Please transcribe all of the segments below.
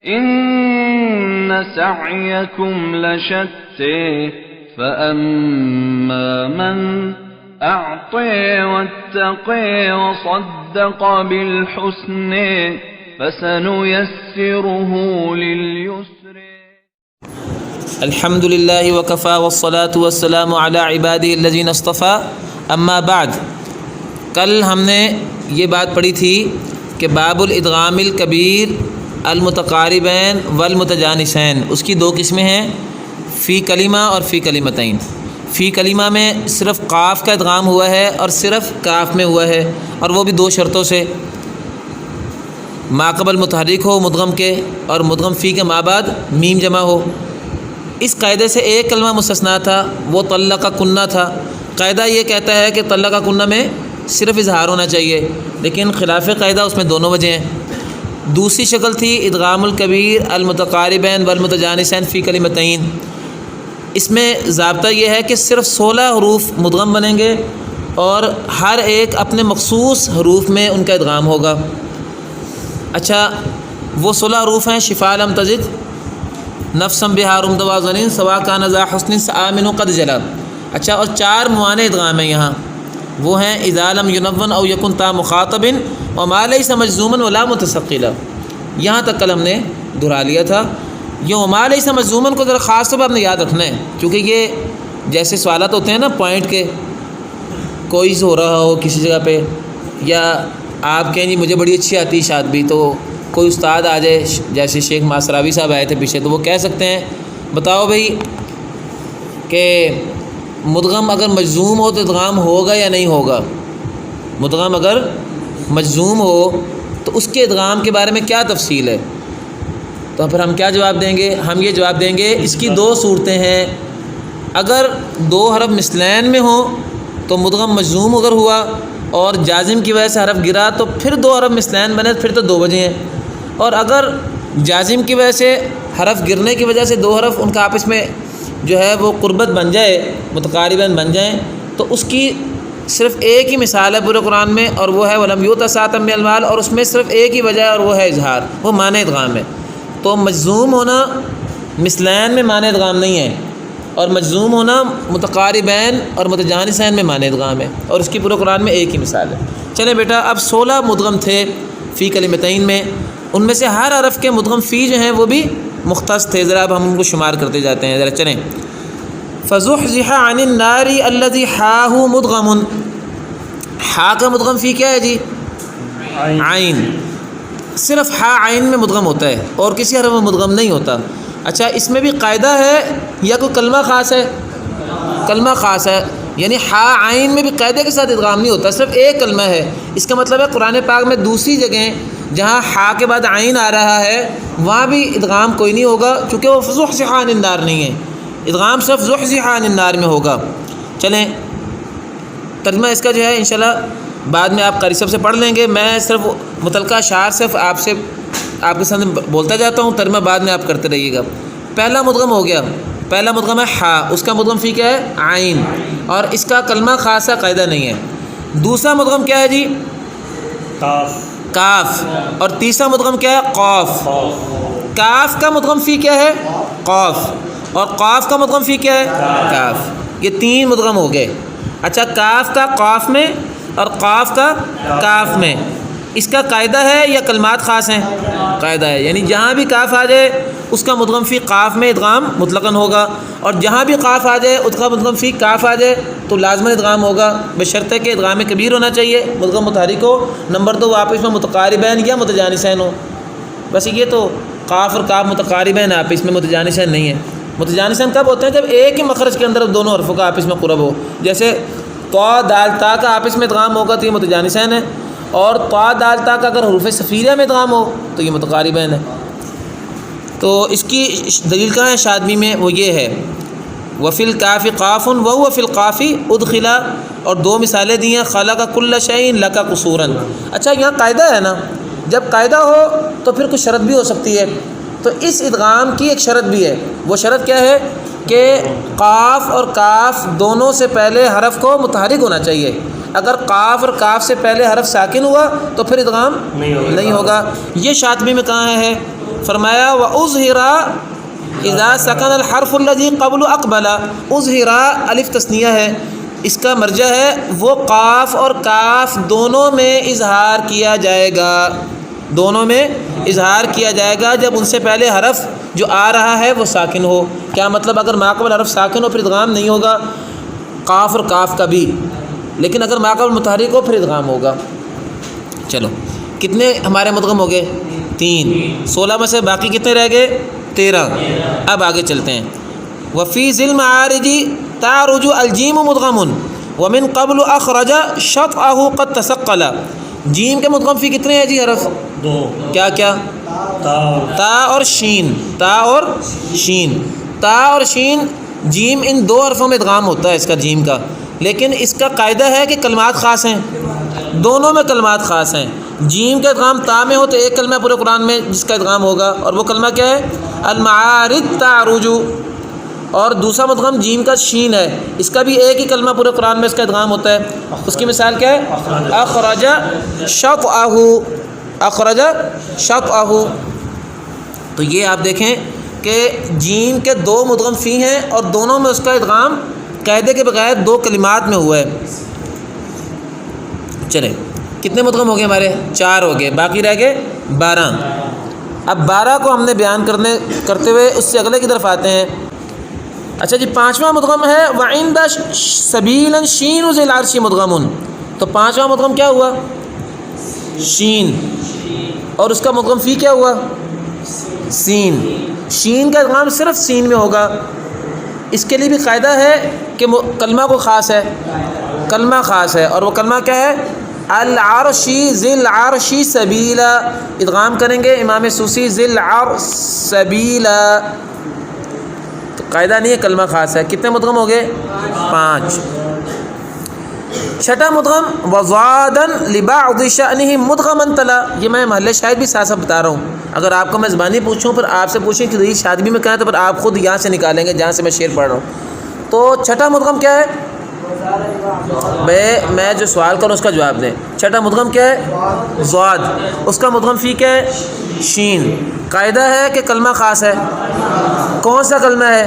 إن سعيكم لشتى فأما من أعطى واتقى وصدق بالحسنى فسنيسره لليسر. الحمد للہ وکفى والصلاة والسلام علی عباده الذین اصطفى اما بعد. کل ہم نے یہ بات پڑھی تھی کہ باب الادغام الکبیر المتقاربین والمتجانسین، اس کی دو قسمیں ہیں، فی کلمہ اور فی کلمتین. فی کلمہ میں صرف قاف کا ادغام ہوا ہے اور صرف کاف میں ہوا ہے، اور وہ بھی دو شرطوں سے، ما قبل متحرک ہو مدغم کے، اور مدغم فی کے ما بعد میم جمع ہو. اس قاعدے سے ایک کلمہ مستثنا تھا، وہ طلق کنہ تھا. قاعدہ یہ کہتا ہے کہ طلق کنہ میں صرف اظہار ہونا چاہیے، لیکن خلاف قاعدہ اس میں دونوں وجہ ہیں. دوسری شکل تھی ادغام الکبیر المتقاربین والمتجانسین فی کلمتین. اس میں ضابطہ یہ ہے کہ صرف 16 حروف مدغم بنیں گے اور ہر ایک اپنے مخصوص حروف میں ان کا ادغام ہوگا. اچھا، وہ 16 حروف ہیں: شفا لم تزد، نفسم بہا رم دوازنین، سوا کان ذا حسن سآمن قد جلا. اچھا، اور 4 موانع ادغام ہیں یہاں، وہ ہیں اذا لم ینون او یکن تا مخاطب وما لیس مجزوما ولا متثقلا. یہاں تک کل ہم نے دہرا لیا تھا. یہ وما لیس مجزوما کو ذرا خاص طور پر آپ نے یاد رکھنا ہے، کیونکہ یہ جیسے سوالات ہوتے ہیں نا پوائنٹ کے، کوئی ہو رہا ہو کسی جگہ پہ، یا آپ کہیں جی مجھے بڑی اچھی آتی ہے شاد بھی، تو کوئی استاد آ جائے جیسے شیخ ماسراوی صاحب آئے تھے پیچھے، تو وہ کہہ سکتے ہیں بتاؤ بھائی کہ مدغم اگر مجزوم ہو تو ادغام ہوگا یا نہیں ہوگا. مدغم اگر مجزوم ہو تو اس کے ادغام کے بارے میں کیا تفصیل ہے؟ تو پھر ہم کیا جواب دیں گے؟ ہم یہ جواب دیں گے اس کی 2 صورتیں ہیں. اگر 2 حرف مثلین میں ہوں تو مدغم مجزوم اگر ہوا اور جازم کی وجہ سے حرف گرا تو پھر 2 حرف مثلین بنے، پھر تو 2 وجہ ہیں. اور اگر جازم کی وجہ سے حرف گرنے کی وجہ سے 2 حرف ان کا آپس میں جو ہے وہ قربت بن جائے، متقاربین بن جائیں، تو اس کی صرف ایک ہی مثال ہے پورے قرآن میں، اور وہ ہے وَلَمْ يُؤْتَ سَاعَةً مِّنَ الْمَالِ، اور اس میں صرف ایک ہی وجہ ہے اور وہ ہے اظہار، وہ معنی ادغام ہے. تو مجزوم ہونا مثلین میں معنی ادغام نہیں ہے، اور مجزوم ہونا متقاربین اور متجانسین میں معنی ادغام ہے، اور اس کی پورے قرآن میں ایک ہی مثال ہے. چلیں بیٹا، اب 16 مدغم تھے فی کلمتین میں، ان میں سے ہر حرف کے مدغم فی جو ہیں وہ بھی مختص تھے. ذرا اب ہم ان کو شمار کرتے جاتے ہیں، ذرا چلیں. فَزُحْزِحَ عَنِ النَّارِ الَّذِي حَاهُ مُدْغَمٌ. حا کا مدغم فی کیا ہے جی؟ عین. صرف حا عین میں مدغم ہوتا ہے اور کسی حرف میں مدغم نہیں ہوتا. اچھا، اس میں بھی قاعدہ ہے یا کوئی کلمہ خاص ہے؟ کلمہ خاص ہے، یعنی حا عین میں بھی قاعدے کے ساتھ ادغام نہیں ہوتا، صرف ایک کلمہ ہے. اس کا مطلب ہے قرآن پاک میں دوسری جگہ جہاں حا کے بعد عین آ رہا ہے وہاں بھی ادغام کوئی نہیں ہوگا، چونکہ وہ زحزح عن النار نہیں ہے. ادغام صرف زحزح عن النار میں ہوگا. چلیں ترجمہ اس کا جو ہے انشاءاللہ بعد میں آپ قاری صاحب سے پڑھ لیں گے. میں صرف متعلقہ اشعار صرف آپ کے سامنے بولتا جاتا ہوں، ترجمہ بعد میں آپ کرتے رہیے گا. پہلا مدغم ہو گیا، پہلا مدغم ہے حا، اس کا مدغم فی کیا ہے؟ عین، اور اس کا کلمہ خاصہ قاعدہ نہیں ہے. دوسرا مدغم کیا ہے جی؟ کاف. اور تیسرا مدغم کیا ہے؟ قاف. کاف کا مدغم فی کیا ہے؟ قاف. اور قاف کا مدغم فی کیا ہے؟ کاف. یہ 3 مدغم ہو گئے. اچھا، کاف کا قاف میں اور قاف کا کاف میں اس کا قاعدہ ہے یا کلمات خاص ہیں؟ قاعدہ ہے، یعنی جہاں بھی کاف آ جائے اس کا مدغم فی قاف میں ادغام مطلقاً ہوگا، اور جہاں بھی قاف آ جائے اس کا مدغم فی کاف آ جائے تو لازماً ادغام ہوگا، بشرطے کہ ادغام کبیر ہونا چاہیے، مدغم متحرک ہو. نمبر 2 آپس میں متقاربین یا متجانسین ہو. بس یہ تو قاف اور کاف متقاربین ہیں، آپس میں متجانسین نہیں ہیں. متجانسین کب ہوتے ہیں؟ جب ایک ہی مخرج کے اندر دونوں حرفوں کا آپس میں قرب ہو. جیسے طا دال تا کا آپس میں ادغام ہوگا تو یہ متجانسین ہے، اور طا دال تا کا اگر حروف صفیرہ میں ادغام ہو تو یہ متقاربین ہے. تو اس کی دلیل کہاں ہے شادبی میں؟ وہ یہ ہے وفی الکاف قاف وهو فی القاف ادخلا، اور 2 مثالیں دی ہیں خلق کل شیء لک قصورا. اچھا، یہاں قاعدہ ہے نا، جب قاعدہ ہو تو پھر کچھ شرط بھی ہو سکتی ہے. تو اس ادغام کی ایک شرط بھی ہے. وہ شرط کیا ہے؟ کہ قاف اور کاف دونوں سے پہلے حرف کو متحرک ہونا چاہیے. اگر قاف اور کاف سے پہلے حرف ساکن ہوا تو پھر ادغام نہیں ہوگا. یہ شاطبی میں کہاں ہے؟ فرمایا وَأُظْهِرَ اذا سکن الحرف الذي قبل اقبل. اظہرا الف تثنیہ ہے، اس کا مرجع ہے وہ قاف اور کاف دونوں میں اظہار کیا جائے گا، دونوں میں اظہار کیا جائے گا جب ان سے پہلے حرف جو آ رہا ہے وہ ساکن ہو. کیا مطلب؟ اگر ماقبل حرف ساکن ہو پھر ادغام نہیں ہوگا قاف اور کاف کا بھی، لیکن اگر ماقبل متحرک ہو پھر ادغام ہوگا. چلو کتنے ہمارے مدغم ہو گئے؟ 3. 16 میں سے باقی کتنے رہ گئے؟ 13. اب آگے چلتے ہیں. وفی ذی المعارج تعرج الجیم مدغم ومن قبل اخرج شطأه قد تثقل. جیم کے مدغم فی کتنے ہیں جی حرف؟ 2. کیا کیا؟ تا اور شین. تا اور شین. تا اور شین جیم ان 2 حرفوں میں ادغام ہوتا ہے اس کا جیم کا، لیکن اس کا قاعدہ ہے کہ کلمات خاص ہیں، دونوں میں کلمات خاص ہیں. جیم کا ادغام تا میں ہو تو ایک کلمہ پورے قرآن میں جس کا ادغام ہوگا، اور وہ کلمہ کیا ہے؟ المعارج تعرج. اور دوسرا مدغم جیم کا شین ہے، اس کا بھی ایک ہی کلمہ پورے قرآن میں اس کا ادغام ہوتا ہے. اس کی مثال کیا ہے؟ اخرج شطأہ. اخرج شطأہ. تو یہ آپ دیکھیں کہ جیم کے 2 مدغم فی ہیں اور دونوں میں اس کا ادغام قاعدے کے بغیر 2 کلمات میں ہوا ہے. چلیں کتنے مدغم ہو گئے ہمارے؟ 4 ہو گئے، باقی رہ گئے 12. اب 12 کو ہم نے بیان کرتے ہوئے اس سے اگلے کی طرف آتے ہیں. اچھا جی 5واں مدغم ہے وعند سبیلا شین ذی العرش مدغم. تو 5واں مدغم کیا ہوا؟ شین. اور اس کا مدغم فی کیا ہوا؟ سین. شین کا ادغام صرف سین میں ہوگا. اس کے لیے بھی قاعدہ ہے کہ کلمہ کو خاص ہے، کلمہ خاص ہے، اور وہ کلمہ کیا ہے؟ العرشی ذی العرشی سبیلا. ادغام کریں گے امام سوسی ذی العرش سبیلا. تو قاعدہ نہیں ہے، کلمہ خاص ہے. کتنے مدغم ہو گئے؟ 5. 6واں مدغم وزادن لبعض شأنہ مدغما تلا. یہ میں محل شاہد بھی ساتھ ساتھ بتا رہا ہوں. اگر آپ کو میں زبانی پوچھوں پھر آپ سے پوچھیں کہ دلیل شادبی میں کہاں ہے تو پھر آپ خود یہاں سے نکالیں گے جہاں سے میں شعر پڑھ رہا ہوں. تو 6واں مدغم کیا ہے؟ میں جو سوال کروں اس کا جواب دیں. 6واں مدغم کیا ہے؟ زاد. اس کا مدغم فی کیا ہے؟ شین. قاعدہ ہے کہ کلمہ خاص ہے. کون سا کلمہ ہے؟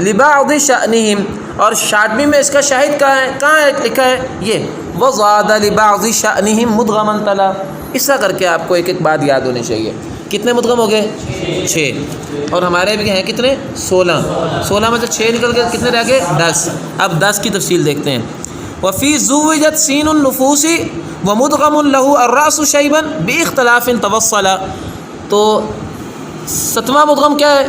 لبعض شأنہم. اور شاطبی میں اس کا شاہد کہاں ہے لکھا ہے؟ یہ وزاد لبعض شأنہم مدغما تلا. اس طرح کر کے آپ کو ایک ایک بات یاد ہونی چاہیے. کتنے مدغم ہو گئے؟ 6. اور ہمارے بھی ہیں کتنے؟ 16. 16 میں سے 6 نکل کے کتنے رہ گئے؟ 10. اب 10 کی تفصیل دیکھتے ہیں. وفی زوجت سین النفوس ومدغم له الراس شیبا باختلاف توصل. تو 7واں مدغم کیا ہے؟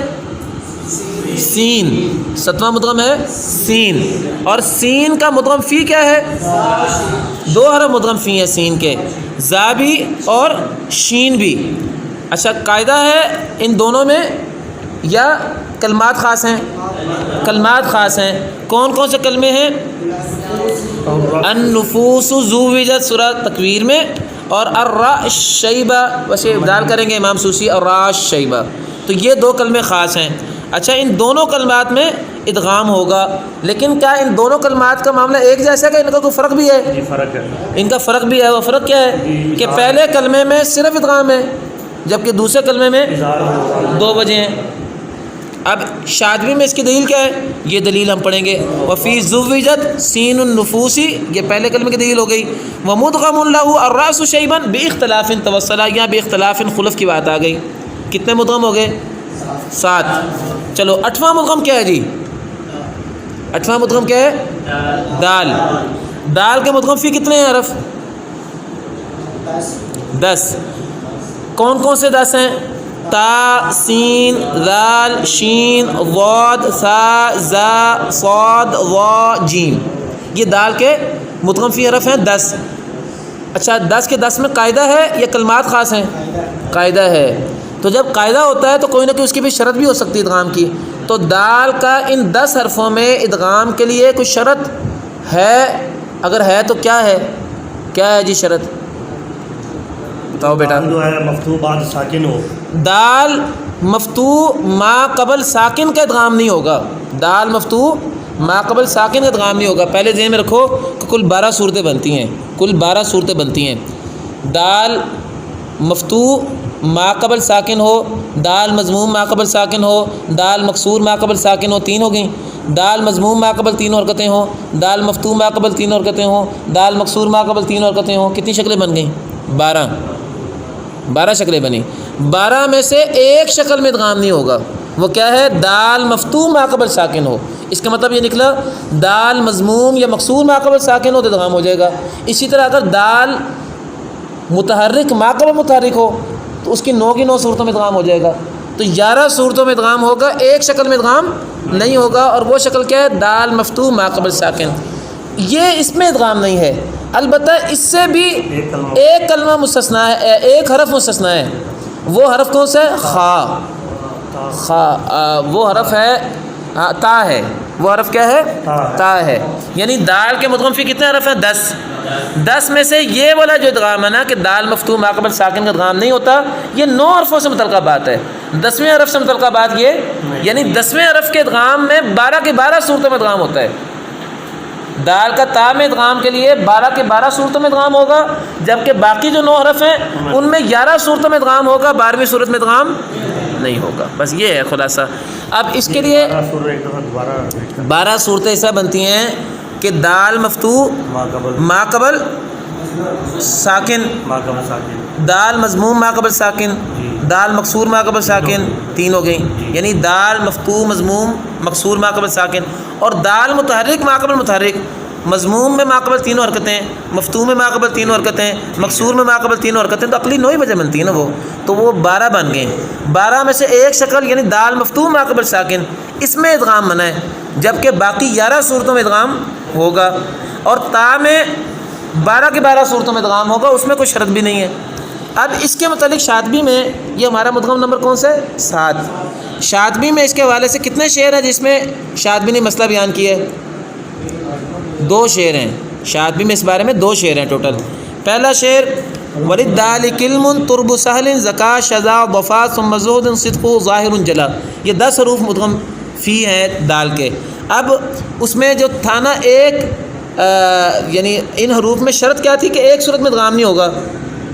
سین. 7واں مدغم ہے سین. اور سین کا مدغم فی کیا ہے؟ 2 حرف مدغم فی ہیں سین کے، زا بھی اور شین بھی. اچھا قاعدہ ہے ان دونوں میں یا کلمات خاص ہیں؟ کلمات خاص ہیں. کون کون سے کلمے ہیں؟ النفوس زوجت سورہ تکویر میں، اور الراس شیبہ ویسے ابدال کریں گے امام سوسی الراس شیبہ. تو یہ 2 کلمے خاص ہیں. اچھا ان دونوں کلمات میں ادغام ہوگا، لیکن کیا ان دونوں کلمات کا معاملہ ایک جیسا ہے کہ ان کا کوئی فرق بھی ہے؟ فرق ہے. ان کا فرق بھی ہے. وہ فرق کیا ہے کہ پہلے کلمے میں صرف ادغام ہے جبکہ دوسرے کلمے میں 2 وجہ ہیں. اب شاطبی میں اس کی دلیل کیا ہے؟ یہ دلیل ہم پڑھیں گے. وفی زوجت سین النفوسی، یہ پہلے کلمے کی دلیل ہو گئی. ومدغم له الراس شیبا باختلاف توصل. یہاں باختلاف خلف کی بات آ گئی. کتنے مدغم ہو گئے؟ 7. چلو 8واں مدغم کیا ہے جی؟ 8واں مدغم کیا ہے؟ دال. دال کے مدغم فی کتنے ہیں حرف؟ 10. کون کون سے 10 ہیں؟ تا، سین، ذال، شین، ضاد، ثا، زا، صاد، وا، جیم. یہ دال کے مدغم فی حرف ہیں 10. اچھا 10 کے 10 میں قاعدہ ہے یا کلمات خاص ہیں؟ قاعدہ ہے. تو جب قاعدہ ہوتا ہے تو کوئی نہ کوئی اس کی بھی شرط بھی ہو سکتی ہے ادغام کی. تو دال کا ان 10 حرفوں میں ادغام کے لیے کوئی شرط ہے؟ اگر ہے تو کیا ہے؟ کیا ہے جی شرط؟ بتاؤ بیٹا. جو ہے مفتوح بعد ساکن ہو. دال مفتوح ما قبل ساکن کا ادغام نہیں ہوگا. دال مفتوح ما قبل ساکن کا ادغام نہیں ہوگا. پہلے ذہن میں رکھو کہ کل 12 صورتیں بنتی ہیں. کل 12 صورتیں بنتی ہیں. دال مفتوح ماقبل ساکن ہو، دال مضموم ماقبل ساکن ہو، دال مکسور ماقبل ساکن ہو، 3 ہو گئیں. دال مضموم ماقبل 3 حرکتیں ہوں، دال مفتوح ماقبل 3 حرکتیں ہوں، دال مکسور ماقبل 3 حرکتیں ہوں. کتنی شکلیں بن گئیں؟ 12 شکلیں بنی. 12 میں سے ایک شکل میں ادغام نہیں ہوگا. وہ کیا ہے؟ دال مفتوح ماقبل ساکن ہو. اس کا مطلب یہ نکلا دال مضموم یا مکسور ماقبل ساکن ہو تو ادغام ہو جائے گا. اسی طرح اگر دال متحرک ماقبل متحرک ہو تو اس کی 9 کی 9 صورتوں میں ادغام ہو جائے گا. تو 11 صورتوں میں ادغام ہوگا، ایک شکل میں ادغام نہیں ہوگا. اور وہ شکل کیا ہے؟ دال مفتوح ماقبل ساکن. یہ اس میں ادغام نہیں ہے. البتہ اس سے بھی ایک کلمہ مستثنا ہے، ایک حرف مستثنا ہے. وہ حرف کون سا ہے؟ خا. وہ حرف ہے تا ہے. وہ حرف کیا ہے؟ تا ہے. یعنی دال کے مدغم فی کتنے حرف ہیں؟ 10 میں سے یہ والا جو ادغام ہے نا کہ دال مفتوح ماقبل ساکن کا ادغام نہیں ہوتا، یہ 9 حرفوں سے متعلقہ بات ہے. 10ویں حرف سے متعلقہ بات یہ، یعنی 10ویں حرف کے ادغام میں 12 کے 12 صورتوں میں ادغام ہوتا ہے. دال کا تا میں ادغام کے لیے 12 کے 12 صورتوں میں ادغام ہوگا، جبکہ باقی جو 9 حرف ہیں ان میں 11 صورتوں میں ادغام ہوگا، 12ویں صورت میں ادغام نہیں ہوگا. بس یہ ہے خلاصہ. اب اس کے لیے 12 صورتیں ایسا بنتی ہیں کہ دال مفتوح ماقبل ساکن، دال مضموم ماقبل ساکن، دال مکسور ماقبل ساکن، 3 ہو گئیں. یعنی دال مفتوح مضموم مکسور ماقبل ساکن، اور دال متحرک ماقبل متحرک. مضموم میں ماقبل 3 حرکتیں، مفتوح میں ماقبل 3 حرکتیں، مکسور میں ماقبل 3 حرکتیں. تو عقلی 9 بجے بنتی ہے نا وہ، تو وہ 12 بن گئے. 12 میں سے ایک شکل یعنی دال مفتوح ماقبل ساکن، اس میں ادغام منع ہے، جبکہ باقی 11 صورتوں میں ادغام ہوگا. اور تا میں 12 کے 12 صورتوں میں ادغام ہوگا، اس میں کوئی شرط بھی نہیں ہے. اب اس کے متعلق شاطبی میں یہ ہمارا مدغم نمبر کون سا ہے؟ 7. شاطبی میں اس کے حوالے سے کتنے شعر ہیں جس میں شاطبی نے مسئلہ بیان کیا ہے؟ 2 شعر ہیں. شاطبی میں اس بارے میں 2 شعر ہیں ٹوٹل. پہلا شعر وَلِلدَّالِ كِلْمٌ تُرْبُ سَهْلٍ زَكَا شَذَا ضَفَا ثُمَّ زُهْدٌ صِدْقُ ظَاهِرٌ جَلَا. یہ 10 حروف مدغم فی ہیں دال کے. اب اس میں جو تھا نا ایک یعنی ان حروف میں شرط کیا تھی کہ ایک صورت میں ادغام نہیں ہوگا،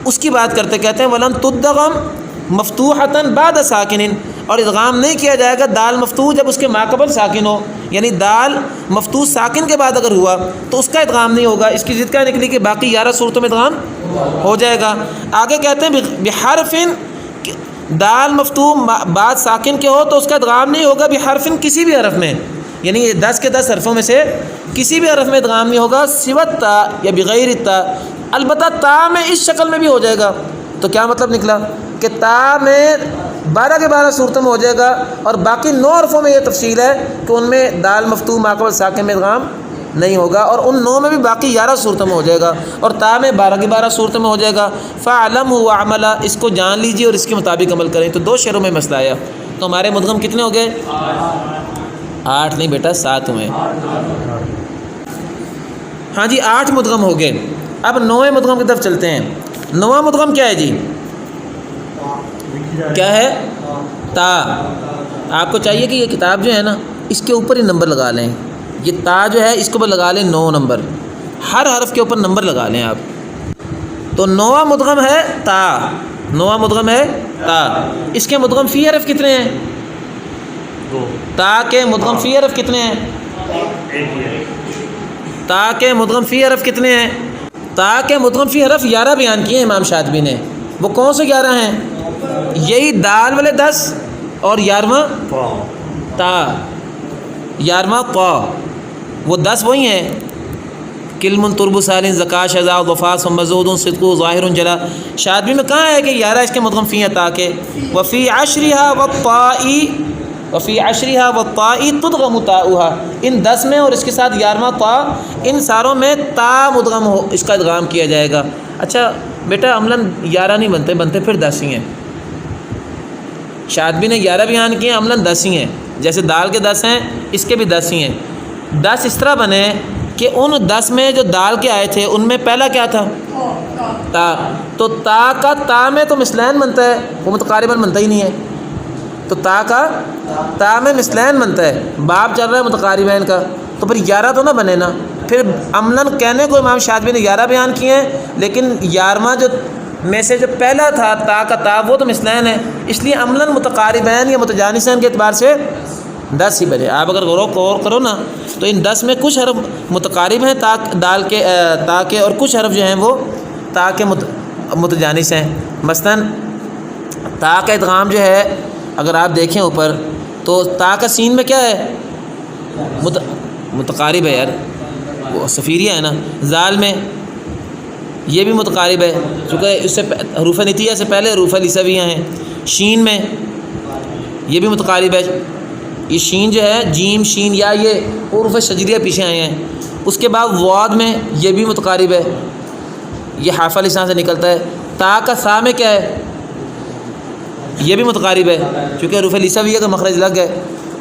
اس کی بات کرتے کہتے ہیں وَلَمْ تُدْغَمْ مفتوحةً بعد ساکن، اور ادغام نہیں کیا جائے گا دال مفتوح جب اس کے ماقبل ساکن ہو. یعنی دال مفتوح ساکن کے بعد اگر ہوا تو اس کا ادغام نہیں ہوگا. اس کی ضد کیا نکلی کہ باقی 11 صورتوں میں ادغام ہو جائے گا. آگے کہتے ہیں بحرف، دال مفتوح بعد ساکن کے ہو تو اس کا ادغام نہیں ہوگا بحرف، کسی بھی حرف میں. یعنی 10 کے 10 حرفوں میں سے کسی بھی حرف میں ادغام نہیں ہوگا سوت تا یا بغیر تا. البتہ تا میں اس شکل میں بھی ہو جائے گا. تو کیا مطلب نکلا کہ تا میں 12 کے 12 صورتوں میں ہو جائے گا، اور باقی 9 حرفوں میں یہ تفصیل ہے کہ ان میں دال مفتوح ماقبل ساکن میں ادغام نہیں ہوگا، اور ان 9 میں بھی باقی 11 صورتوں میں ہو جائے گا، اور تا میں 12 کے 12 صورتوں میں ہو جائے گا. فَعْلَمْهُ وَعْمَلَ، اس کو جان لیجیے اور اس کے مطابق عمل کریں. تو 2 شعروں میں مسئلہ آیا. تو ہمارے مدغم کتنے ہو گئے؟ 8 نہیں بیٹا، 7 ہوئے. ہاں جی 8 مدغم ہو گئے. اب 9ویں مدغم کی طرف چلتے ہیں. 9واں مدغم کیا ہے جی؟ کیا ہے؟ تا. آپ کو چاہیے کہ یہ کتاب جو ہے نا اس کے اوپر ہی نمبر لگا لیں. یہ تا جو ہے اس کے اوپر لگا لیں 9 نمبر، ہر حرف کے اوپر نمبر لگا لیں آپ. تو 9واں مدغم ہے تا. 9واں مدغم ہے تا. اس کے مدغم فی حرف کتنے ہیں؟ 2. تا کے مدغم فی حرف کتنے ہیں؟ 1. تا کے مدغم فی حرف کتنے ہیں؟ تا کے مدغم فی حرف 11 بیان کیے ہیں امام شاطبی نے. وہ کون سے 11 ہیں؟ یہی دال والے 10 اور 11واں تا، 11واں قا. وہ 10 وہی ہیں. کلم ترب سالن زکا شذا وفا ثم زود صدق ظاہر جلا. شاطبی میں کہاں ہے کہ 11 اس کے مدغم فی ہیں تا کے. وفی عشرها والطاء، وفی عشرها والطاء تدغم تاؤها. ان 10 میں اور اس کے ساتھ 11واں تا، ان ساروں میں تا مدغم ہو، اس کا ادغام کیا جائے گا. اچھا بیٹا عملاً 11 نہیں بنتے، بنتے پھر 10 ہی ہیں. شاطبی نے 11 بیان کیے ہیں، عملاً 10 ہی ہیں. جیسے دال کے 10 ہیں، اس کے بھی 10 ہی ہیں. 10 اس طرح بنے کہ ان 10 میں جو دال کے آئے تھے ان میں پہلا کیا تھا؟ تا. تو تا کا تا میں تو مثلین بنتا ہے، وہ متقارباً بنتا ہی نہیں ہے. تو تا کا تا میں مثلین بنتا ہے، باب چل رہا ہے متقاربین کا، تو پھر 11 تو نہ بنے نا. پھر عملاً کہنے کو امام شاطبی نے 11 بیان کیے ہیں، لیکن 11واں جو میں سے جو پہلا تھا تا کا تا وہ تو مثلین ہے، اس لیے عملاً متقاربین یا متجانسین کے اعتبار سے 10 ہی بنے۔ آپ اگر غور کرو نا تو ان 10 میں کچھ حرف متقارب ہیں دال کے تا کے، اور کچھ حرف جو ہیں وہ تا کے متجانس ہیں۔ مثلاً تا کا ادغام جو ہے اگر آپ دیکھیں اوپر تو تا کا سین میں کیا ہے؟ متقارب ہے یار، وہ صفیریہ ہے نا۔ زال میں یہ بھی متقارب ہے چونکہ اس سے حروف نتیجہ سے پہلے حروف لسویہ ہیں۔ شین میں یہ بھی متقارب ہے، یہ شین جو ہے جیم شین یا یہ حروف شجریہ پیچھے آئے ہیں۔ اس کے بعد واد میں یہ بھی متقارب ہے، یہ حافہ لسان سے نکلتا ہے۔ تا کا سا میں کیا ہے؟ یہ بھی متقارب ہے چونکہ حروف لسویہ کا مخرج لگ ہے۔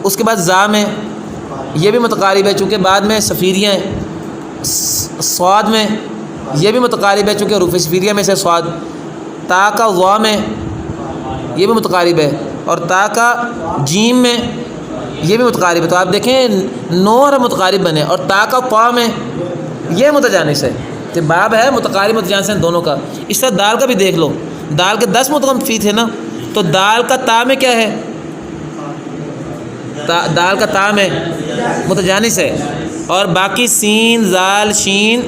اس کے بعد زا میں یہ بھی متقارب ہے چونکہ بعد میں صفیریہ ہیں۔ صاد میں یہ بھی متقارب ہے چونکہ حروف صفیریہ میں سے صاد۔ تا کا وا میں یہ بھی متقارب ہے، اور تا کا جیم میں یہ بھی متقارب ہے۔ تو آپ دیکھیں 9 حرف متقارب بنے، اور تا کا قا میں یہ متجانس ہے۔ تو باب ہے متقارب متجانس ہیں دونوں کا۔ اس طرح دال کا بھی دیکھ لو، دال کے 10 مدغم فی تھے نا، تو دال کا تا میں کیا ہے؟ دال کا تا میں متجانس ہے، اور باقی سین زال شین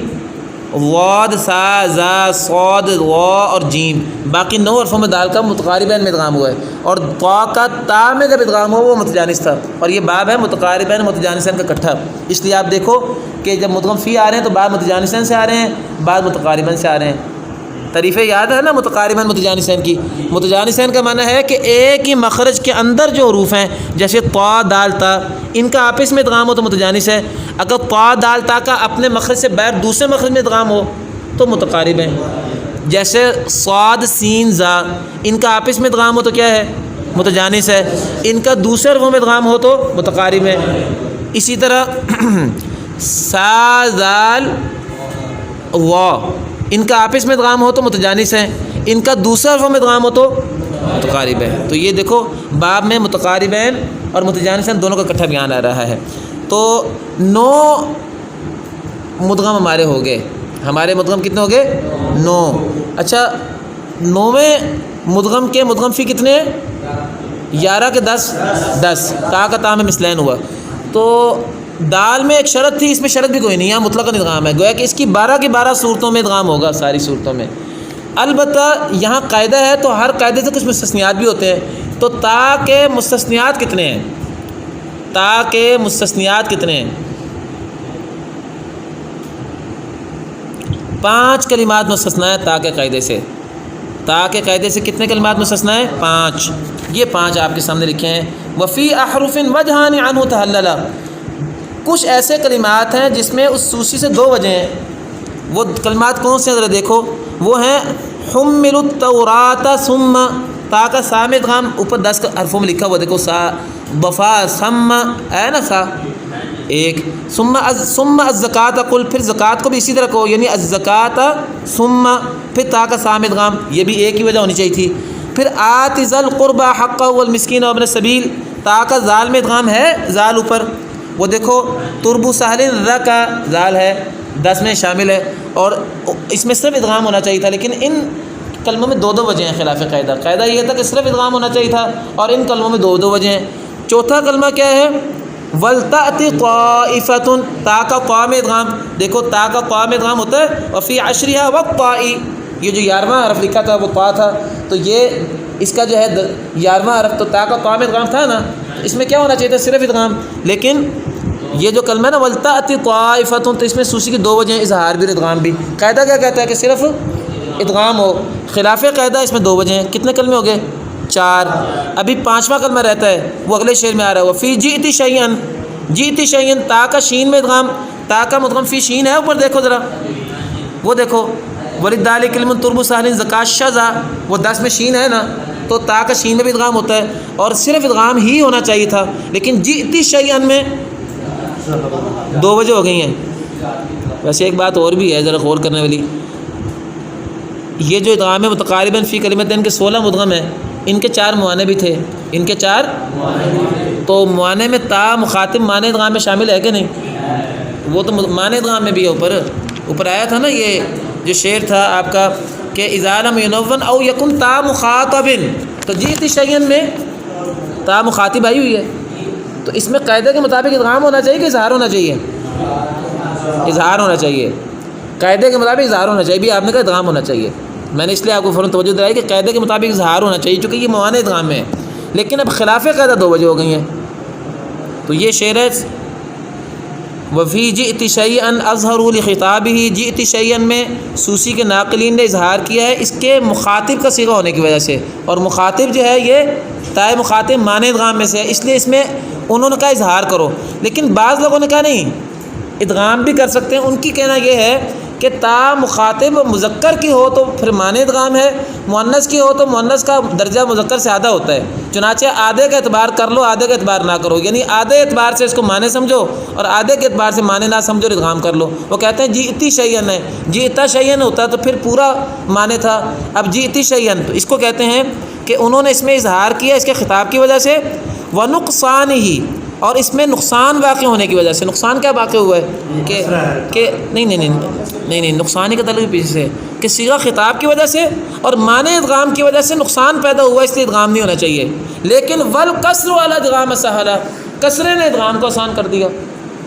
واد سا زا صاد وا اور جیم باقی 9 حرفوں میں دال کا متقاربین میں ادغام ہوا ہے، اور طا کا تا میں جب ادغام ہوا وہ متجانس تھا، اور یہ باب ہے متقاربین متجانسین کا اکٹھا۔ اس لیے آپ دیکھو کہ جب مدغم فی آ رہے ہیں تو بعض متجانسین سے آ رہے ہیں، بعض متقاربین سے آ رہے ہیں۔ تعریفیں یاد ہے نا متقاربین متجانسین کی؟ متجانسین کا معنی ہے کہ ایک ہی مخرج کے اندر جو حروف ہیں جیسے طا دال تا، ان کا آپس میں ادغام ہو تو متجانس ہے۔ اگر طا دال تا کا اپنے مخرج سے باہر دوسرے مخرج میں ادغام ہو تو متقارب ہیں۔ جیسے صاد سین زا، ان کا آپس میں ادغام ہو تو کیا ہے؟ متجانس ہے۔ ان کا دوسرے حروف میں ادغام ہو تو متقارب ہے۔ اسی طرح سا زال وا، ان کا آپس میں ادغام ہو تو متجانس ہیں، ان کا دوسرا حرف میں ادغام ہو تو متقارب ہے۔ تو یہ دیکھو باب میں متقاربین اور متجانسین دونوں کا اکٹھا بیان آ رہا ہے۔ تو 9 مدغم ہمارے ہو گئے، ہمارے مدغم کتنے ہو گئے؟ 9۔ اچھا 9ویں مدغم کے مدغم فی کتنے ہیں؟ 11 کے 10 10، تا کا تا میں مثلین ہوا۔ تو دال میں ایک شرط تھی، اس میں شرط بھی کوئی نہیں، یہاں مطلقاً ادغام ہے، گویا کہ اس کی 12 کی 12 صورتوں میں ادغام ہوگا، ساری صورتوں میں۔ البتہ یہاں قاعدہ ہے تو ہر قاعدے سے کچھ مستثنیات بھی ہوتے ہیں۔ تو تا کے مستثنیات کتنے ہیں؟ تا کے مستثنیات کتنے ہیں؟ 5 کلمات مستثنیٰ ہیں تا کے قاعدے سے۔ تا کے قاعدے سے کتنے کلمات مستثنیٰ ہیں؟ 5۔ یہ 5 آپ کے سامنے لکھے ہیں۔ وفی احرف وجہان عنہ تحللا، کچھ ایسے کلمات ہیں جس میں اس سوسی سے 2 وجہ ہیں۔ وہ کلمات کون سے ہیں ذرا دیکھو، وہ ہیں حمل التورات ثم، تا کا سا میں ادغام اوپر 10 حرفوں میں لکھا ہوا دیکھو، سا بفا سم ہے نا سا ایک، ثم الزکات قل، پھر زکات کو بھی اسی طرح کہو، یعنی الزکات ثم پھر تا کا سا میں ادغام، یہ بھی ایک ہی وجہ ہونی چاہیے تھی۔ پھر آت ذی القربى حقہ والمسکین وابن السبیل، تا کا زال میں ادغام ہے، زال اوپر، وہ دیکھو تربو سہل ذا کا زال ہے 10 میں شامل ہے، اور اس میں صرف ادغام ہونا چاہیے تھا، لیکن ان کلموں میں 2 وجہ ہیں خلاف قاعدہ۔ قاعدہ یہ تھا کہ صرف ادغام ہونا چاہیے تھا، اور ان کلموں میں 2 وجہ ہیں۔ چوتھا کلمہ کیا ہے؟ ولتأتی طائفۃ، تا کا قا میں ادغام، دیکھو تا کا قا میں ادغام ہوتا ہے، وفی عشرھا والطاء، یہ جو 11واں حرف لکھا تھا وہ طا تھا، تو یہ اس کا جو ہے 11واں حرف، تو تا کا قا میں ادغام تھا نا، اس میں کیا ہونا چاہیے تھا؟ صرف ادغام۔ لیکن یہ جو کلمہ ہے نا ولتأتی طائفۃ، تو اس میں سوسی کی 2 وجہ ہیں، اظہار بھی اور ادغام بھی۔ قاعدہ کیا کہتا ہے کہ صرف ادغام ہو، خلاف قاعدہ اس میں 2 وجہ ہیں۔ کتنے کلمے ہو گئے؟ 4۔ ابھی 5واں کلمہ رہتا ہے، وہ اگلے شعر میں آ رہا ہے، وفی جئت شیئا، جئت شیئا، تا کا شین میں ادغام، تا کا مدغم فی شین ہے اوپر دیکھو ذرا، وہ دیکھو وللدال کلم تربو سہل زکات شذا، وہ 10 میں شین ہے نا، تو تا کا شین میں بھی ادغام ہوتا ہے، اور صرف ادغام ہی ہونا چاہیے تھا، لیکن جئت شیئا میں 2 وجہ ہو گئی ہیں۔ ویسے ایک بات اور بھی ہے ذرا غور کرنے والی، یہ جو ادغام متقارباً فی کلمتین کے 16 مدغم ہیں، ان کے 4 معانے بھی تھے، ان کے 4 تو معانے میں تا مخاطب معنی ادغام میں شامل ہے کہ نہیں؟ وہ تو معنی ادغام میں بھی ہے، اوپر آیا تھا نا، یہ جو شعر تھا آپ کا کہ اذا لم ینون او یکن تا مخاطب، تو جئت شیئا میں تا مخاطب آئی ہوئی ہے، تو اس میں قاعدے کے مطابق ادغام ہونا چاہیے کہ اظہار ہونا چاہیے؟ اظہار ہونا چاہیے، قاعدے کے مطابق اظہار ہونا چاہیے، بھی آپ نے کہا ادغام ہونا چاہیے، میں نے اس لیے آپ کو فوراً توجہ دلائی کہ قاعدے کے مطابق اظہار ہونا چاہیے چونکہ یہ موانع ادغام میں ہے، لیکن اب خلاف قاعدہ 2 وجہ ہو گئی ہیں۔ تو یہ شعر ہے وفی جئت شیئا اظہر لخطابہ، جئت شیئا میں سوسی کے ناقلین نے اظہار کیا ہے اس کے مخاطب کا صیغہ ہونے کی وجہ سے، اور مخاطب جو ہے یہ تائے مخاطب معنی ادغام میں سے ہے، اس لیے اس میں انہوں نے کہا اظہار کرو، لیکن بعض لوگوں نے کہا نہیں ادغام بھی کر سکتے ہیں۔ ان کی کہنا یہ ہے کہ تا مخاطب مذکر کی ہو تو پھر معنی ادغام ہے، مؤنث کی ہو تو مؤنث کا درجہ مذکر سے آدھا ہوتا ہے، چنانچہ آدھے کا اعتبار کر لو آدھے کا اعتبار نہ کرو، یعنی آدھے اعتبار سے اس کو معنی سمجھو اور آدھے کے اعتبار سے معنی نہ سمجھو اور ادغام کر لو۔ وہ کہتے ہیں جئت شیئا ہے، جئت شیئا ہوتا تو پھر پورا معنی تھا، اب جئت شیئا تو اس کو کہتے ہیں کہ انہوں نے اس میں اظہار کیا اس کے خطاب کی وجہ سے، ونقصانہ، اور اس میں نقصان واقع ہونے کی وجہ سے۔ نقصان کیا واقع ہوا ہے کہ نہیں نقصان کا تعلق پیچھے سے کہ صیغہ خطاب کی وجہ سے اور معنی ادغام کی وجہ سے نقصان پیدا ہوا، اس لیے ادغام نہیں ہونا چاہیے، لیکن والکسر علی ادغام سہلا، کسرے نے ادغام کو آسان کر دیا۔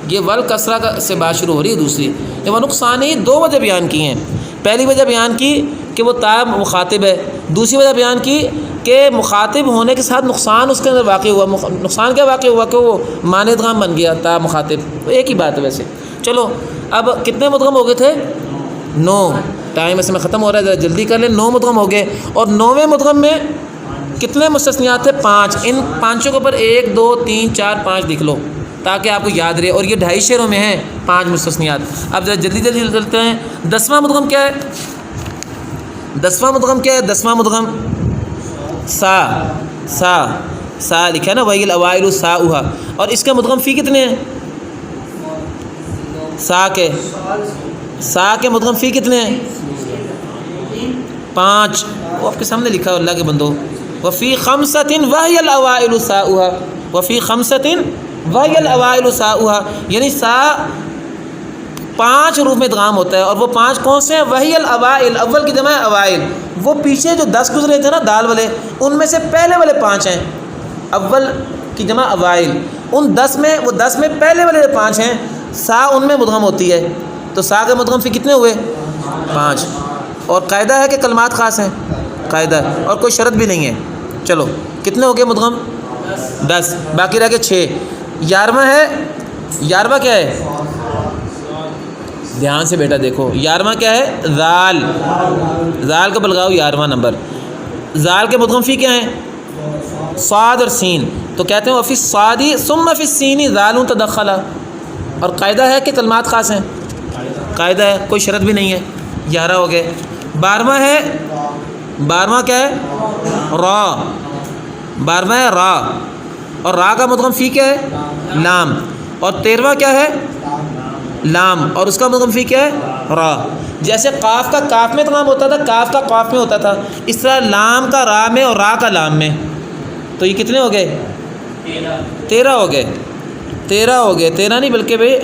یہ والکسرہ سے بات شروع ہو رہی ہے دوسری، یہ ونقصان ہی 2 وجہ بیان کی ہیں۔ پہلی وجہ بیان کی کہ وہ تا مخاطب ہے، دوسری وجہ بیان کی کہ مخاطب ہونے کے ساتھ نقصان اس کے اندر واقع ہوا۔ نقصان کیا واقع ہوا کہ وہ معنی ادغام بن گیا تا مخاطب، ایک ہی بات ہے ویسے۔ چلو اب کتنے مدغم ہو گئے تھے؟ 9، ٹائم اس میں ختم ہو رہا ہے، ذرا جلدی کر لیں۔ 9 مدغم ہو گئے، اور 9ویں مدغم میں کتنے مستثنیات تھے؟ 5۔ ان 5 کے اوپر 1 2 3 4 5 لکھ لو تاکہ آپ کو یاد رہے، اور یہ 2.5 شعروں میں ہیں 5 مستثنیات۔ اب ذرا جلدی چلتے ہیں۔ 10واں مدغم کیا ہے؟ 10واں مدغم کیا ہے؟ 10واں مدغم سا لکھا ہے نا، وَإِلْ الْأَوَائِلُ سَاؤُهَا، اور اس کا مدغم فی کتنے ہیں؟ سا کے مدغم فی کتنے ہیں؟ 5۔ وہ آپ کے سامنے لکھا ہے اللہ کے بندو، وَفِي خَمْسَةٍ وَهِيَ الْأَوَائِلُ سَاؤُهَا، وَفِي خَمْسَةٍ وَهِيَ الْأَوَائِلُ سَاؤُهَا، یعنی سا 5 حروف میں ادغام ہوتا ہے، اور وہ 5 کون سے ہیں؟ وہی الاوائل، اول کی جمع ہے اوائل، وہ پیچھے جو 10 گزرے تھے نا دال والے، ان میں سے پہلے والے 5 ہیں، اول کی جمع اوائل، ان 10 میں وہ 10 میں پہلے والے 5 ہیں، سا ان میں مدغم ہوتی ہے، تو سا کے مدغم فی کتنے ہوئے؟ 5۔ اور قاعدہ ہے کہ کلمات خاص ہیں، قاعدہ ہے اور کوئی شرط بھی نہیں ہے۔ چلو کتنے ہو گئے مدغم؟ 10، باقی رہ گئے 6۔ 11واں ہے، 11واں کیا ہے؟ دھیان سے بیٹا دیکھو، 11واں کیا ہے؟ زال کا بلغاؤ 11واں نمبر۔ زال کے مدغم فی کیا ہیں؟ صاد اور سین، تو کہتے ہیں وفی الصادی ثم فی السین زال تدخل، اور قاعدہ ہے کہ کلمات خاص ہیں، قاعدہ ہے کوئی شرط بھی نہیں ہے۔ 11 ہو گئے۔ 12واں ہے، 12واں کیا ہے؟ را، 12واں ہے را، اور را کا مدغم فی کیا ہے؟ لام، اور 13واں کیا ہے؟ لام، اور اس کا مدغم فی کیا ہے؟ را۔ جیسے قاف کا کاف میں ادغام ہوتا تھا، کاف کا قاف میں ہوتا تھا، اس طرح لام کا را میں اور را کا لام میں۔ تو یہ کتنے ہو گئے؟ 13 ہو گئے۔ 13 ہو گئے، 13 نہیں بلکہ بھائی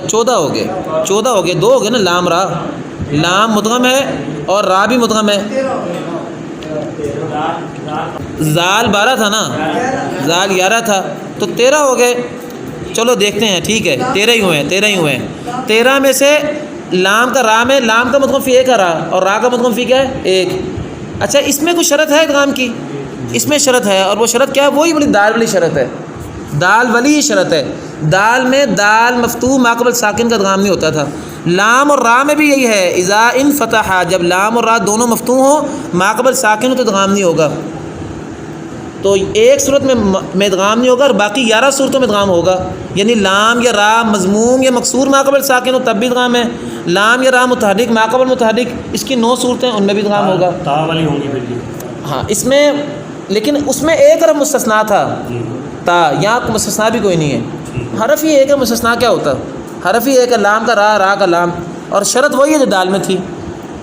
14 ہو گئے، 14 ہو گئے، 2 ہو گئے نا، لام را، لام مدغم ہے اور را بھی مدغم ہے۔ زال 12 تھا نا، زال 11 تھا، تو 13 ہو گئے۔ چلو دیکھتے ہیں، ٹھیک ہے 13 ہی ہوئے ہیں، 13 ہی ہوئے ہیں۔ 13 میں سے لام کا را میں، لام کا مدغم فی 1 ہے را، اور را کا مدغم فی کیا ہے؟ 1۔ اچھا اس میں کوئی شرط ہے ادغام کی؟ اس میں شرط ہے، اور وہ شرط کیا ہے؟ وہی بڑی دال والی شرط ہے، دال والی شرط ہے۔ دال میں دال مفتوح ما قبل ساکن کا ادغام نہیں ہوتا تھا، لام اور را میں بھی یہی ہے، اذا انفتح، جب لام اور را دونوں مفتوح ہوں ما قبل ساکن ہو تو ادغام نہیں ہوگا۔ تو ایک صورت میں ادغام نہیں ہوگا اور باقی 11 صورتوں میں ادغام ہوگا، یعنی لام یا را مضموم یا مکسور ما قبل ساکن ہو تب بھی ادغام ہے، لام یا را متحرک ما قبل متحرک، اس کی 9 صورتیں ان میں بھی ادغام ہوگا۔ تا والی ہوں گی پھر بھی؟ ہاں اس میں، لیکن اس میں ایک حرف مستثنا تھا تا، یہاں مستثنا بھی کوئی نہیں ہے، حرف ہی ایک ہے، مستثنا کیا ہوتا؟ حرف ہی ایک ہے، لام کا را، را کا لام، اور شرط وہی ہے جو دال میں تھی،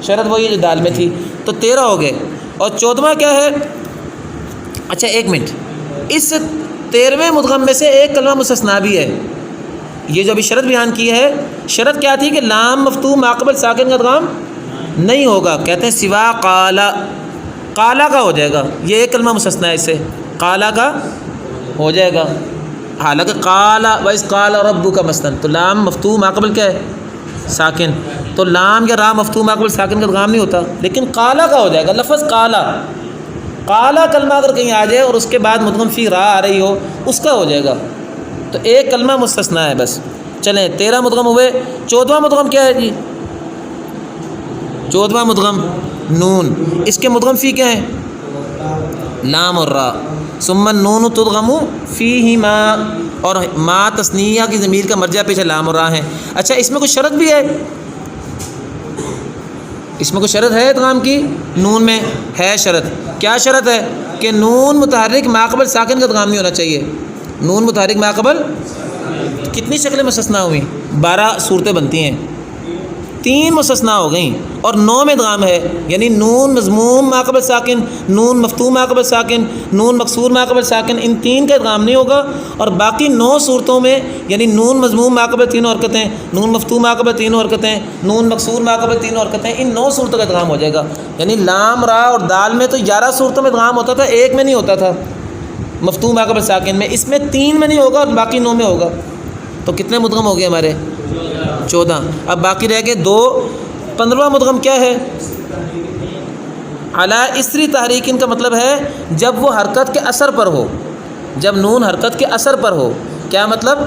شرط وہی ہے جو دال میں تھی۔ تو 13 ہو گئے۔ اور 14واں کیا ہے؟ اچھا ایک منٹ، اس 13ویں مدغم میں سے ایک کلمہ مستثنا بھی ہے، یہ جو ابھی شرط بیان کی ہے، شرط کیا تھی کہ لام مفتوح ما قبل ساکن کا ادغام نہیں ہوگا. کہتے ہیں سوا قالا، قالا کا ہو جائے گا. یہ ایک کلمہ مستثنا ہے، اس سے قالا کا ہو جائے گا. حالانکہ قالا وَإِذْ قَالَ رَبُّكَ مثلاً، تو لام مفتوح ماقبل کیا ہے؟ ساکن. تو لام یا را مفتوح ماقبل ساکن کا ادغام نہیں ہوتا، لیکن قالا کا ہو جائے گا. لفظ قالا، قالا کلمہ اگر کہیں آ جائے اور اس کے بعد مدغم فی را آ رہی ہو، اس کا ہو جائے گا. تو ایک کلمہ مستثنا ہے بس. چلیں 13 مدغم ہوئے. 14واں مدغم کیا ہے جی؟ 14واں مدغم نون. اس کے مدغم فی کیا ہیں؟ لام اور را. ثم النون تدغم فیہما، اور ما تثنیہ کی ضمیر کا مرجع پیچھے لام اور را ہیں. اچھا اس میں کوئی شرط بھی ہے؟ اس میں کوئی شرط ہے ادغام کی؟ نون میں ہے شرط. کیا شرط ہے؟ کہ نون متحرک ماقبل ساکن کا ادغام نہیں ہونا چاہیے. نون متحرک ماقبل. کتنی شکلیں مستثنا ہوئیں؟ 12 صورتیں بنتی ہیں. 3 مستثنا ہو گئیں اور 9 میں ادغام ہے. یعنی نون مضموم ماقبل ساکن، نون مفتوح ماقبل ساکن، نون مکسور ماقبل ساکن، ان 3 کا ادغام نہیں ہوگا. اور باقی 9 صورتوں میں یعنی نون مضموم ماقبل 3 حرکتیں، نون مفتوح ماقبل 3 حرکتیں، نون مکسور ماقبل 3 حرکتیں، ان 9 صورتوں کا ادغام ہو جائے گا. یعنی لام را اور دال میں تو 11 صورتوں میں ادغام ہوتا تھا، ایک میں نہیں ہوتا تھا مفتوح ماقبل ساکن میں. اس میں 3 میں نہیں ہوگا اور باقی 9 میں ہوگا. تو کتنے مدغم ہو گئے ہمارے؟ 14. اب باقی رہ گئے 2. 15واں مدغم کیا ہے؟ علی اسری تحریکن کا مطلب ہے جب وہ حرکت کے اثر پر ہو. جب نون حرکت کے اثر پر ہو. کیا مطلب؟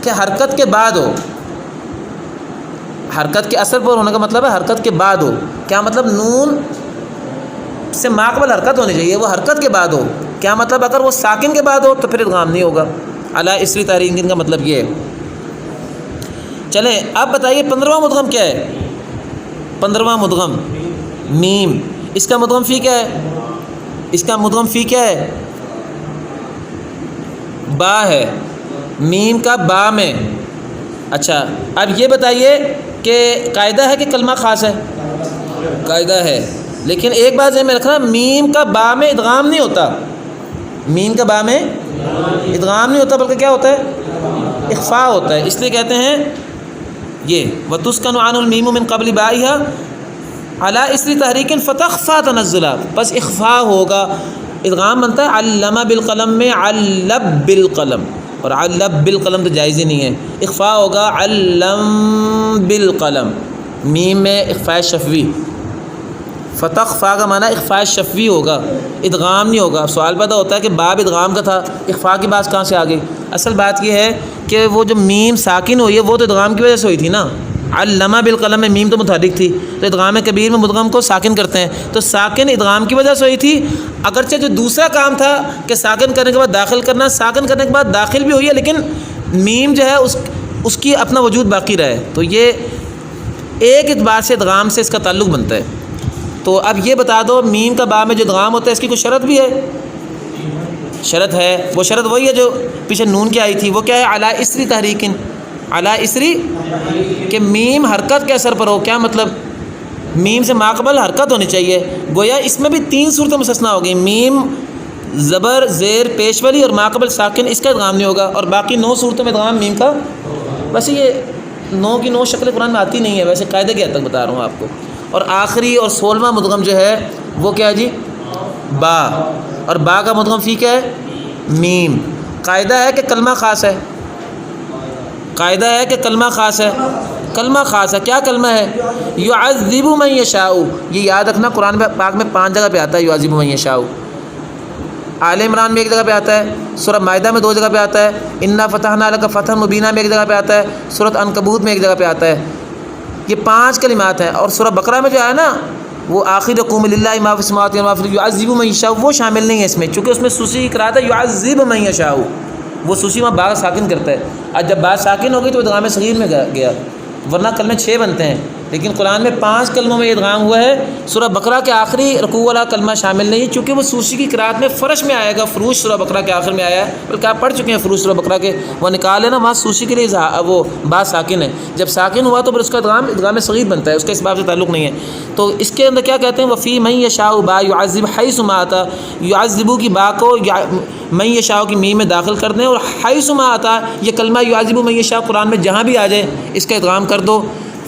کہ حرکت کے بعد ہو. حرکت کے اثر پر ہونے کا مطلب ہے حرکت کے بعد ہو. کیا مطلب؟ نون سے ماقبل حرکت ہونی چاہیے، وہ حرکت کے بعد ہو. کیا مطلب؟ اگر وہ ساکن کے بعد ہو تو پھر ادغام نہیں ہوگا. علی اسری تحریکن کا مطلب یہ ہے. چلیں اب بتائیے 15واں مدغم کیا ہے؟ 15واں مدغم میم. اس کا مدغم فی کیا ہے؟ اس کا مدغم فی کیا ہے؟ با ہے. میم کا با میں. اچھا اب یہ بتائیے کہ قاعدہ ہے کہ کلمہ خاص ہے؟ قاعدہ ہے، لیکن ایک بات ذہن میں رکھنا، میم کا با میں ادغام نہیں ہوتا. میم کا با میں ادغام نہیں ہوتا بلکہ کیا ہوتا ہے؟ اخفاء ہوتا ہے. اس لیے کہتے ہیں یہ وَتُسْكَنُ عَنُ الْمِيمُ مِنْ قَبْلِ بَائِهَا عَلَى إِسْرِ تَحْرِيكٍ فَتَخْفَى تَنَزُّلًا. بس اخفاء ہوگا. ادغام بنتا ہے علّم بالقلم میں علّب بالقلم، اور علّب بالقلم تو جائز ہی نہیں ہے. اخفاء ہوگا علّم بالقلم. میم میں اخفاء شفوی. فتخفا کا معنی اخفاء شفوی ہوگا، ادغام نہیں ہوگا. سوال پیدا ہوتا ہے کہ باب ادغام کا تھا، اخفاء کی بات کہاں سے آ گئی؟ اصل بات یہ ہے کہ وہ جو میم ساکن ہوئی ہے وہ تو ادغام کی وجہ سے ہوئی تھی نا. علامہ بالقلم میں میم تو متحرک تھی، تو ادغام کبیر میں مدغم کو ساکن کرتے ہیں. تو ساکن ادغام کی وجہ سے ہوئی تھی. اگرچہ جو دوسرا کام تھا کہ ساکن کرنے کے بعد داخل کرنا، ساکن کرنے کے بعد داخل بھی ہوئی ہے، لیکن میم جو ہے اس کی اپنا وجود باقی رہے. تو یہ ایک اعتبار سے ادغام سے اس کا تعلق بنتا ہے. تو اب یہ بتا دو میم کا با میں جو ادغام ہوتا ہے اس کی کوئی شرط بھی ہے؟ شرط ہے. وہ شرط وہی ہے جو پیچھے نون کی آئی تھی. وہ کیا ہے؟ علی اسری تحریکن. علی اسری کہ میم حرکت کے اثر پر ہو. کیا مطلب؟ میم سے ماقبل حرکت ہونی چاہیے. گویا اس میں بھی 3 صورتیں مستثنا ہو گئی. میم زبر زیر پیش والی اور ماقبل ساکن، اس کا ادغام نہیں ہوگا. اور باقی 9 صورتوں میں ادغام میم کا. ویسے یہ 9 کی 9 شکل قرآن میں آتی نہیں ہے، ویسے قاعدے کے حد تک بتا رہا ہوں آپ کو. اور آخری اور 16واں مدغم جو ہے وہ کیا ہے جی؟ با. اور با کا مدغم فی کیا ہے؟ میم. قاعدہ ہے کہ کلمہ خاص ہے. قاعدہ ہے کہ کلمہ خاص ہے. کلمہ خاص ہے. کیا کلمہ ہے؟ یعذب من یشاء. یہ یاد رکھنا، قرآن پاک میں 5 جگہ پہ آتا ہے یعذب من یشاء. آل عمران میں 1 جگہ پہ آتا ہے، سورہ مائدہ میں 2 جگہ پہ آتا ہے، انا فتحنا لک فتحا مبینہ میں 1 جگہ پہ آتا ہے، سورۃ عنکبوت میں 1 جگہ پہ آتا ہے. یہ 5 کلمات ہیں. اور سورہ بقرہ میں جو ہے نا وہ آخر یقوم للہ ما فی السماوات و ما فی الارض یعذب من یشاء، وہ شامل نہیں ہے اس میں، چونکہ اس میں سوسی کی قرات ہے یعذب من یشاء. وہ سوسی وہاں با ساکن کرتا ہے. اب جب با ساکن ہو گئی تو ادغام صغیر میں گیا، ورنہ کلمے 6 بنتے ہیں. لیکن قرآن میں 5 کلموں میں ادغام ہوا ہے. سورہ بقرہ کے آخری رکوع والا کلمہ شامل نہیں ہے، چونکہ وہ سوسی کی قرات میں فرش میں آئے گا. فروش سورہ بقرہ کے آخر میں آیا ہے، بلکہ آپ پڑھ چکے ہیں فروش سورہ بقرہ کے. وہ نکال ہے نا، وہاں سوسی کے لیے وہ با ساکن ہے. جب ساکن ہوا تو پھر اس کا ادغام صغیر بنتا ہے، اس کا اس باب سے تعلق نہیں ہے. تو اس کے اندر کیا کہتے ہیں؟ وفی من یشاء با یعذب حیث ما آتا. یعذبو کی با کو من یشاء کی میم میں داخل کر دیں، اور حیث ما آتا یہ کلمہ یعذب من یشاء قرآن میں جہاں بھی آ جائے اس کا ادغام کر دو.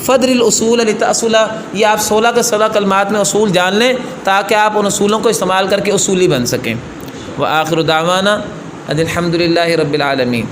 فدر الاصول لتأصلا، یہ آپ 16 کے 16 کلمات میں اصول جان لیں تاکہ آپ ان اصولوں کو استعمال کر کے اصولی بن سکیں۔ وآخر دعوانا ان الحمد للہ رب العالمین۔